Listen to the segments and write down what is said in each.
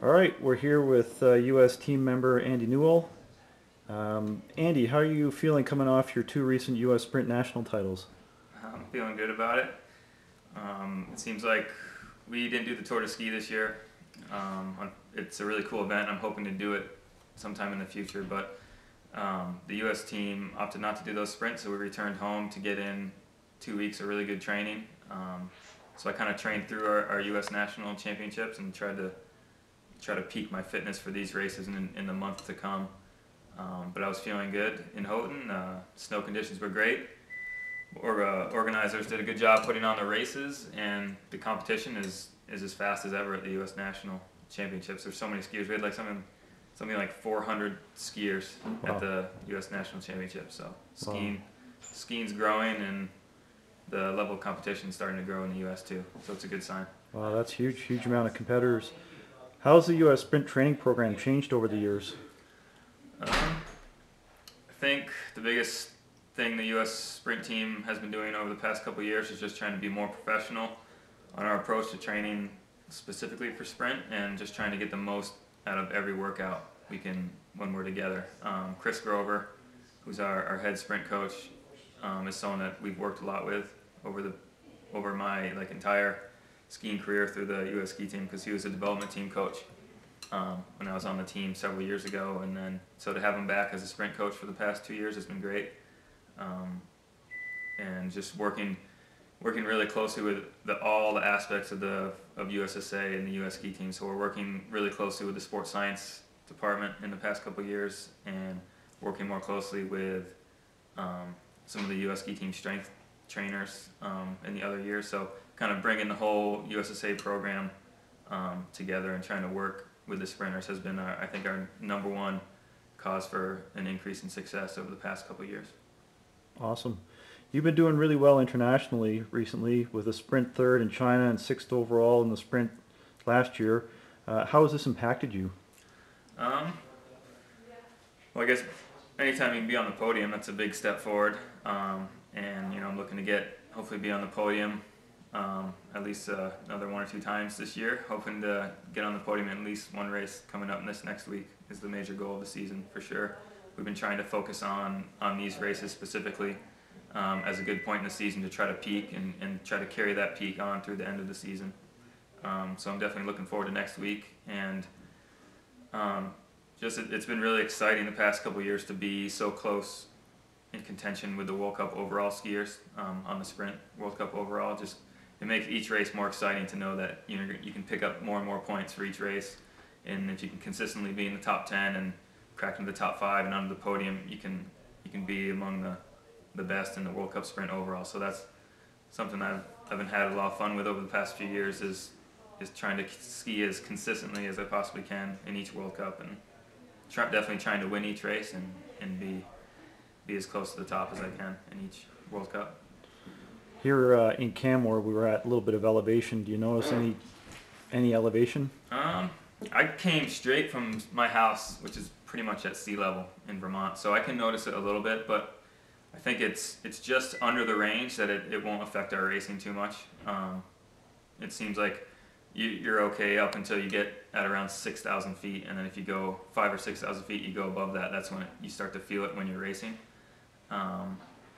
All right, we're here with U.S. team member Andy Newell. Andy, how are you feeling coming off your two recent U.S. Sprint national titles? I'm feeling good about it. It seems like we didn't do the Tour de Ski this year. It's a really cool event. I'm hoping to do it sometime in the future, but the U.S. team opted not to do those sprints, so we returned home to get in 2 weeks of really good training. So I kind of trained through our U.S. national championships and tried to peak my fitness for these races in the month to come. But I was feeling good in Houghton. Snow conditions were great. Organizers did a good job putting on the races, and the competition is as fast as ever at the U.S. National Championships. There's so many skiers. We had like something like 400 skiers at the U.S. National Championships. So skiing's growing, and the level of competition is starting to grow in the U.S. too. So it's a good sign. Wow, that's huge, huge amount of competitors. How's the U.S. Sprint training program changed over the years? I think the biggest thing the U.S. Sprint team has been doing over the past couple of years is just trying to be more professional on our approach to training specifically for sprint, and just trying to get the most out of every workout we can when we're together. Chris Grover, who's our head sprint coach, is someone that we've worked a lot with over my entire skiing career through the U.S. ski team, because he was a development team coach when I was on the team several years ago, and then so to have him back as a sprint coach for the past 2 years has been great. And just working really closely with all the aspects of USSA and the U.S. ski team. So we're working really closely with the sports science department in the past couple of years, and working more closely with some of the U.S. ski team strength trainers in the other years. So kind of bringing the whole USSA program together and trying to work with the sprinters has been, I think, our number one cause for an increase in success over the past couple of years. Awesome. You've been doing really well internationally recently with a sprint third in China and sixth overall in the sprint last year. How has this impacted you? Well, I guess anytime you can be on the podium, that's a big step forward. And I'm looking to hopefully be on the podium at least another 1 or 2 times this year. Hoping to get on the podium in at least one race coming up this next week is the major goal of the season for sure. We've been trying to focus on these races specifically as a good point in the season to try to peak and try to carry that peak on through the end of the season. So I'm definitely looking forward to next week, and it's been really exciting the past couple of years to be so close in contention with the World Cup overall skiers on the sprint World Cup overall. Just it makes each race more exciting to know that you can pick up more and more points for each race, and if you can consistently be in the top 10 and crack into the top 5 and onto the podium, you can be among the best in the World Cup sprint overall. So that's something I've had a lot of fun with over the past few years, is trying to ski as consistently as I possibly can in each World Cup, and definitely trying to win each race and be as close to the top as I can in each World Cup. Here in Canmore, we were at a little bit of elevation. Do you notice any elevation? I came straight from my house, which is pretty much at sea level in Vermont, so I can notice it a little bit, but I think it's just under the range that it won't affect our racing too much. It seems like you're okay up until you get at around 6,000 feet, and then if you go 5,000 or 6,000 feet, you go above that. That's when you start to feel it when you're racing.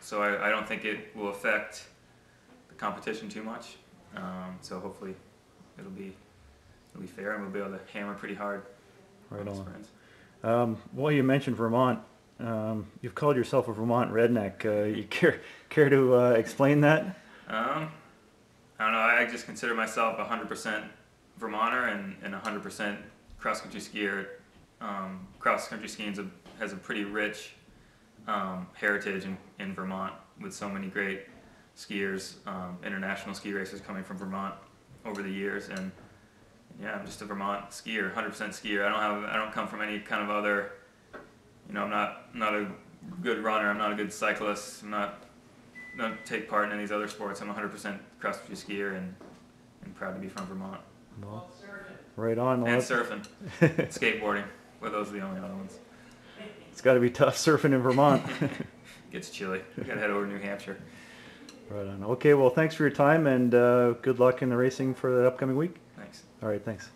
So I don't think it will affect the competition too much. So hopefully it'll be fair, and we'll be able to hammer pretty hard. Right on. Well, you mentioned Vermont. You've called yourself a Vermont redneck. You care to explain that? I don't know. I just consider myself 100% Vermonter and 100% cross-country skier. Cross-country skiing has a pretty rich heritage in Vermont, with so many great skiers, international ski racers coming from Vermont over the years. And yeah, I'm just a Vermont skier, 100% skier. I don't come from any kind of other, I'm not a good runner. I'm not a good cyclist. Don't take part in any of these other sports. I'm 100% cross-country skier and proud to be from Vermont. Well, right on. And surfing, skateboarding. Well, those are the only other ones. It's got to be tough surfing in Vermont. Gets chilly. You got to head over to New Hampshire. Right on. Okay, well, thanks for your time, and good luck in the racing for the upcoming week. Thanks. All right, thanks.